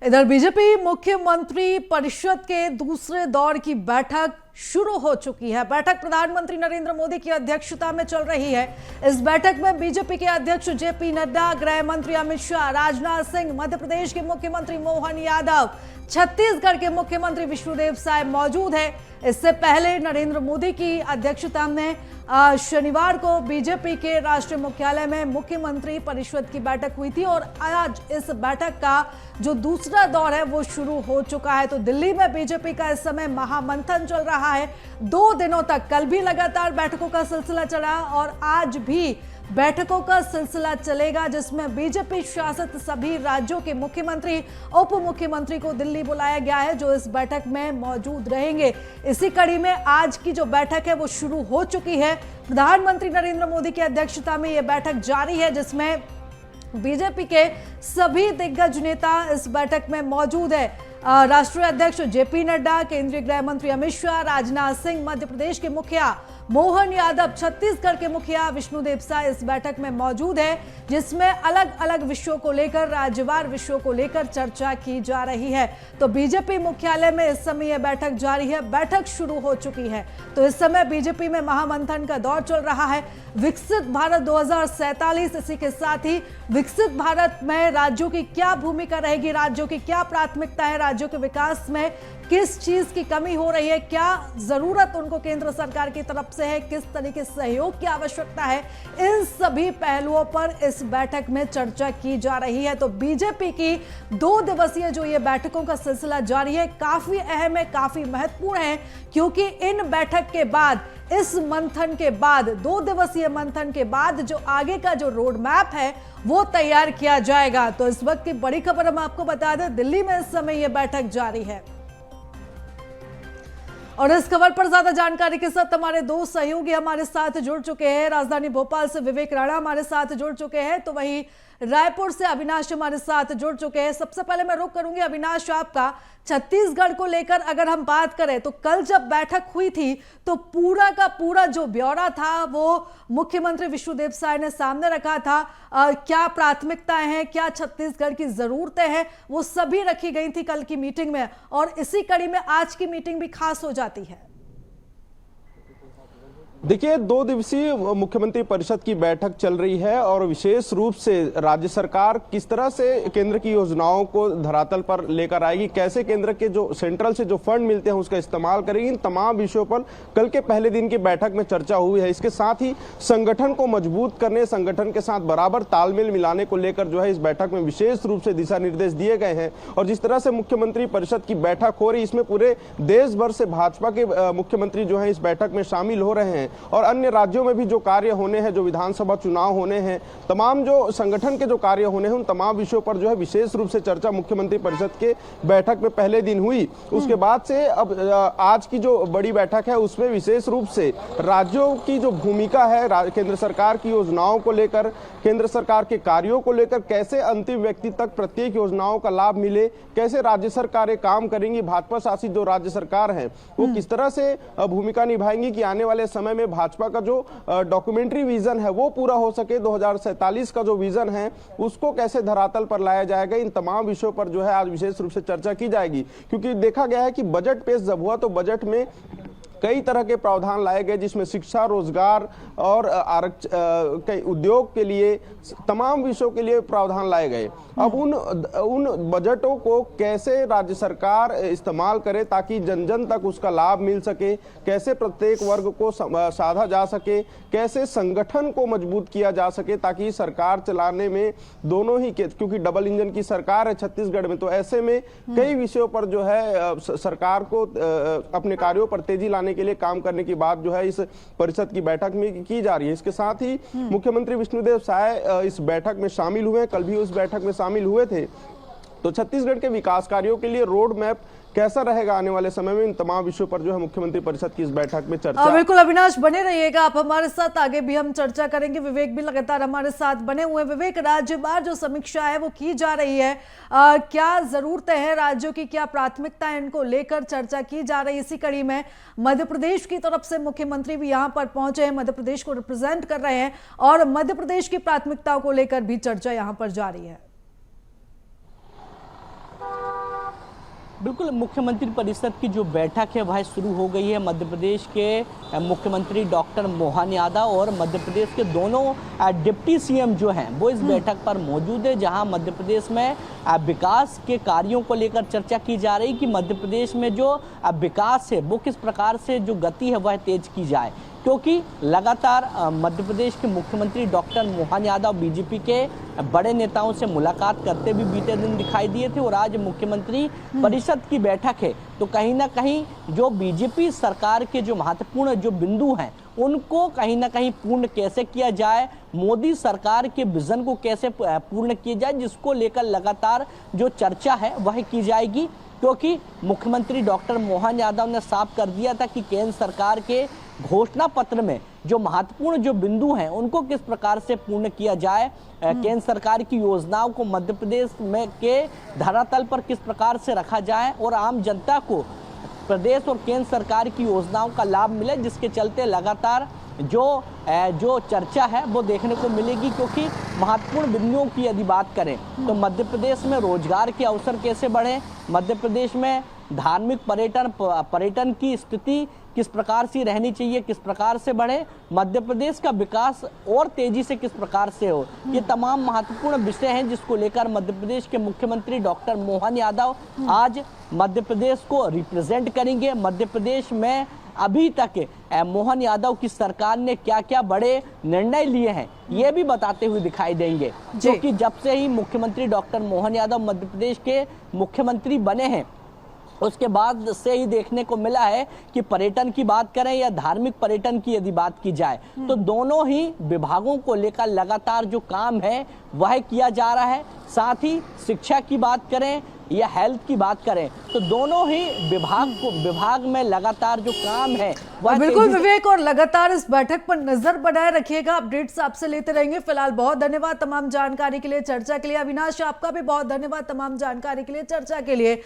इधर बीजेपी मुख्यमंत्री परिषद के दूसरे दौर की बैठक शुरू हो चुकी है। बैठक प्रधानमंत्री नरेंद्र मोदी की अध्यक्षता में चल रही है। इस बैठक में बीजेपी के अध्यक्ष जेपी नड्डा, गृह मंत्री अमित शाह, राजनाथ सिंह, मध्य प्रदेश के मुख्यमंत्री मोहन यादव, छत्तीसगढ़ के मुख्यमंत्री विष्णुदेव साय मौजूद है। इससे पहले नरेंद्र मोदी की अध्यक्षता में शनिवार को बीजेपी के राष्ट्रीय मुख्यालय में मुख्यमंत्री परिषद की बैठक हुई थी और आज इस बैठक का जो दूसरा दौर है वो शुरू हो चुका है। तो दिल्ली में बीजेपी का इस समय महामंथन चल रहा है। 2 दिनों तक, कल भी लगातार बैठकों का सिलसिला चला और आज भी बैठकों का सिलसिला चलेगा, जिसमें बीजेपी शासित सभी राज्यों के मुख्यमंत्री, उप मुख्यमंत्री को दिल्ली बुलाया गया है, जो इस बैठक में मौजूद रहेंगे। इसी कड़ी में आज की जो बैठक है वो शुरू हो चुकी है। प्रधानमंत्री नरेंद्र मोदी की अध्यक्षता में यह बैठक जारी है, जिसमें बीजेपी के सभी दिग्गज नेता इस बैठक में मौजूद है। राष्ट्रीय अध्यक्ष जेपी नड्डा, केंद्रीय गृह मंत्री अमित शाह, राजनाथ सिंह, मध्य प्रदेश के मुखिया मोहन यादव, छत्तीसगढ़ के मुखिया विष्णुदेव साय इस बैठक में मौजूद है, जिसमें अलग अलग विषयों को लेकर, राज्यवार विषयों को लेकर चर्चा की जा रही है। तो बीजेपी मुख्यालय में इस समय यह बैठक जारी है। बैठक शुरू हो चुकी है। तो इस समय बीजेपी में महामंथन का दौर चल रहा है। विकसित भारत 2047, इसी के साथ ही विकसित भारत में राज्यों की क्या भूमिका रहेगी, राज्यों की क्या प्राथमिकता है, राज्यों के विकास में किस चीज की कमी हो रही है, क्या जरूरत उनको केंद्र सरकार की तरफ से है, किस तरीके से सहयोग की आवश्यकता है, इन सभी पहलुओं पर इस बैठक में चर्चा की जा रही है। तो बीजेपी की 2 दिवसीय जो ये बैठकों का सिलसिला जारी है, काफी अहम है, काफी महत्वपूर्ण है, क्योंकि इन बैठक के बाद, इस मंथन के बाद, 2 दिवसीय मंथन के बाद जो आगे का जो रोड मैप है वो तैयार किया जाएगा। तो इस वक्त की बड़ी खबर हम आपको बता दें, दिल्ली में इस समय यह बैठक जारी है। और इस खबर पर ज्यादा जानकारी के साथ हमारे 2 सहयोगी हमारे साथ जुड़ चुके हैं। राजधानी भोपाल से विवेक राणा हमारे साथ जुड़ चुके हैं, तो वहीं रायपुर से अविनाश हमारे साथ जुड़ चुके हैं। सबसे पहले मैं रुक करूंगी अविनाश आपका, छत्तीसगढ़ को लेकर अगर हम बात करें तो कल जब बैठक हुई थी तो पूरा का पूरा जो ब्यौरा था वो मुख्यमंत्री विष्णुदेव साय ने सामने रखा था। क्या प्राथमिकताएं हैं, क्या छत्तीसगढ़ की जरूरतें हैं, वो सभी रखी गई थी कल की मीटिंग में, और इसी कड़ी में आज की मीटिंग भी खास हो जाती है। देखिए, 2 दिवसीय मुख्यमंत्री परिषद की बैठक चल रही है और विशेष रूप से राज्य सरकार किस तरह से केंद्र की योजनाओं को धरातल पर लेकर आएगी, कैसे केंद्र के जो सेंट्रल से जो फंड मिलते हैं उसका इस्तेमाल करेगी, इन तमाम विषयों पर कल के पहले दिन की बैठक में चर्चा हुई है। इसके साथ ही संगठन को मजबूत करने, संगठन के साथ बराबर तालमेल मिलाने को लेकर जो है इस बैठक में विशेष रूप से दिशा निर्देश दिए गए हैं। और जिस तरह से मुख्यमंत्री परिषद की बैठक हो रही, इसमें पूरे देश भर से भाजपा के मुख्यमंत्री जो है इस बैठक में शामिल हो रहे हैं और अन्य राज्यों में भी जो कार्य होने हैं, जो विधानसभा चुनाव होने हैं, तमाम जो संगठन के जो कार्य होने हैं, उन तमाम विषयों पर जो है विशेष रूप से चर्चा मुख्यमंत्री परिषद के बैठक में पहले दिन हुई। उसके बाद से अब आज की जो बड़ी बैठक है उसमें विशेष रूप से राज्यों की जो भूमिका है, केंद्र सरकार की योजनाओं को लेकर, केंद्र सरकार के कार्यों को लेकर, कैसे अंतिम व्यक्ति तक प्रत्येक योजनाओं का लाभ मिले, कैसे राज्य सरकारें काम करेंगी, भाजपा शासित जो राज्य सरकार है वो किस तरह से भूमिका निभाएंगी कि आने वाले समय में भाजपा का जो डॉक्यूमेंट्री विजन है वो पूरा हो सके, 2047 का जो विजन है उसको कैसे धरातल पर लाया जाएगा। इन तमाम विषयों पर जो है आज विशेष रूप से चर्चा की जाएगी, क्योंकि देखा गया है कि बजट पेश जब हुआ तो बजट में कई तरह के प्रावधान लाए गए, जिसमें शिक्षा, रोजगार और उद्योग के लिए तमाम विषयों के लिए प्रावधान लाए गए। अब उन बजटों को कैसे राज्य सरकार इस्तेमाल करे ताकि जन जन तक उसका लाभ मिल सके, कैसे प्रत्येक वर्ग को साधा जा सके, कैसे संगठन को मजबूत किया जा सके ताकि सरकार चलाने में दोनों ही के, क्योंकि डबल इंजन की सरकार है छत्तीसगढ़ में, तो ऐसे में कई विषयों पर जो है सरकार को अपने कार्यों पर तेजी लाने के लिए काम करने की बात जो है इस परिषद की बैठक में की जा रही है। इसके साथ ही मुख्यमंत्री विष्णुदेव साय इस बैठक में शामिल हुए, कल भी उस बैठक में शामिल हुए थे। तो छत्तीसगढ़ के विकास कार्यों के लिए रोड मैप कैसा रहेगा आने वाले समय में, इन तमाम विषयों पर जो है मुख्यमंत्री परिषद की इस बैठक में चर्चा। बिल्कुल अविनाश, बने रहिएगा आप हमारे साथ, आगे भी हम चर्चा करेंगे। विवेक भी लगातार हमारे साथ बने हुए। विवेक, राज्यवार जो समीक्षा है वो की जा रही है, क्या जरूरतें हैं राज्यों की, क्या प्राथमिकताएं, इनको लेकर चर्चा की जा रही है। इसी कड़ी में मध्य प्रदेश की तरफ से मुख्यमंत्री भी यहाँ पर पहुंचे हैं, मध्य प्रदेश को रिप्रेजेंट कर रहे हैं और मध्य प्रदेश की प्राथमिकताओं को लेकर भी चर्चा यहाँ पर जारी है। बिल्कुल, मुख्यमंत्री परिषद की जो बैठक है वह शुरू हो गई है। मध्य प्रदेश के मुख्यमंत्री डॉक्टर मोहन यादव और मध्य प्रदेश के दोनों डिप्टी सीएम जो हैं वो इस बैठक पर मौजूद है, जहां मध्य प्रदेश में विकास के कार्यों को लेकर चर्चा की जा रही कि मध्य प्रदेश में जो विकास है वो किस प्रकार से जो गति है वह तेज की जाए, क्योंकि लगातार मध्य प्रदेश के मुख्यमंत्री डॉक्टर मोहन यादव बीजेपी के बड़े नेताओं से मुलाकात करते भी बीते दिन दिखाई दिए थे और आज मुख्यमंत्री परिषद की बैठक है, तो कहीं ना कहीं जो बीजेपी सरकार के जो महत्वपूर्ण जो बिंदु हैं उनको कहीं ना कहीं पूर्ण कैसे किया जाए, मोदी सरकार के विजन को कैसे पूर्ण किया जाए, जिसको लेकर लगातार जो चर्चा है वह की जाएगी। क्योंकि मुख्यमंत्री डॉक्टर मोहन यादव ने साफ कर दिया था कि केंद्र सरकार के घोषणा पत्र में जो महत्वपूर्ण जो बिंदु हैं उनको किस प्रकार से पूर्ण किया जाए, केंद्र सरकार की योजनाओं को मध्य प्रदेश में के धरातल पर किस प्रकार से रखा जाए और आम जनता को प्रदेश और केंद्र सरकार की योजनाओं का लाभ मिले, जिसके चलते लगातार जो चर्चा है वो देखने को मिलेगी। क्योंकि महत्वपूर्ण बिंदुओं की यदि बात करें तो मध्य प्रदेश में रोजगार के अवसर कैसे बढ़े, मध्य प्रदेश में धार्मिक पर्यटन की स्थिति किस प्रकार से रहनी चाहिए, किस प्रकार से बढ़े, मध्य प्रदेश का विकास और तेजी से किस प्रकार से हो, ये तमाम महत्वपूर्ण विषय हैं जिसको लेकर मध्य प्रदेश के मुख्यमंत्री डॉक्टर मोहन यादव आज मध्य प्रदेश को रिप्रेजेंट करेंगे। मध्य प्रदेश में अभी तक मोहन यादव की सरकार ने क्या क्या बड़े निर्णय लिए हैं ये भी बताते हुए दिखाई देंगे, क्योंकि जब से ही मुख्यमंत्री डॉक्टर मोहन यादव मध्य प्रदेश के मुख्यमंत्री बने हैं उसके बाद से ही देखने को मिला है कि पर्यटन की बात करें या धार्मिक पर्यटन की यदि बात की जाए तो दोनों ही विभागों को लेकर लगातार जो काम है वह किया जा रहा है। साथ ही शिक्षा की बात करें या हेल्थ की बात करें तो दोनों ही विभाग में लगातार जो काम है वह बिल्कुल विवेक, और लगातार इस बैठक पर नजर बनाए रखिएगा, अपडेट्स आपसे लेते रहेंगे। फिलहाल बहुत धन्यवाद तमाम जानकारी के लिए, चर्चा के लिए। अविनाश, आपका भी बहुत धन्यवाद तमाम जानकारी के लिए, चर्चा के लिए।